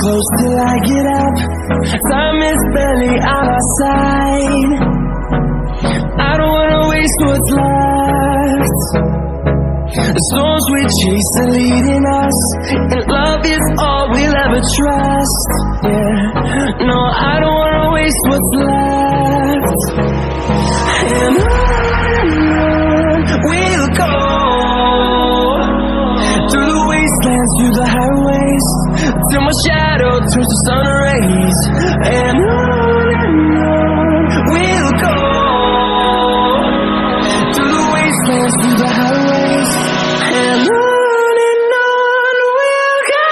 close till I get up. Time is barely on our side. I don't wanna waste what's left. The storms we chase are leading us, and love is all we'll ever trust. Yeah, no, I don't wanna waste what's left. And on we'll go, through the wastelands, through the highways, till my shadow turns to sun rays. And on we'll go, through the wastelands, through the highways, and on we'll go.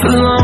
Along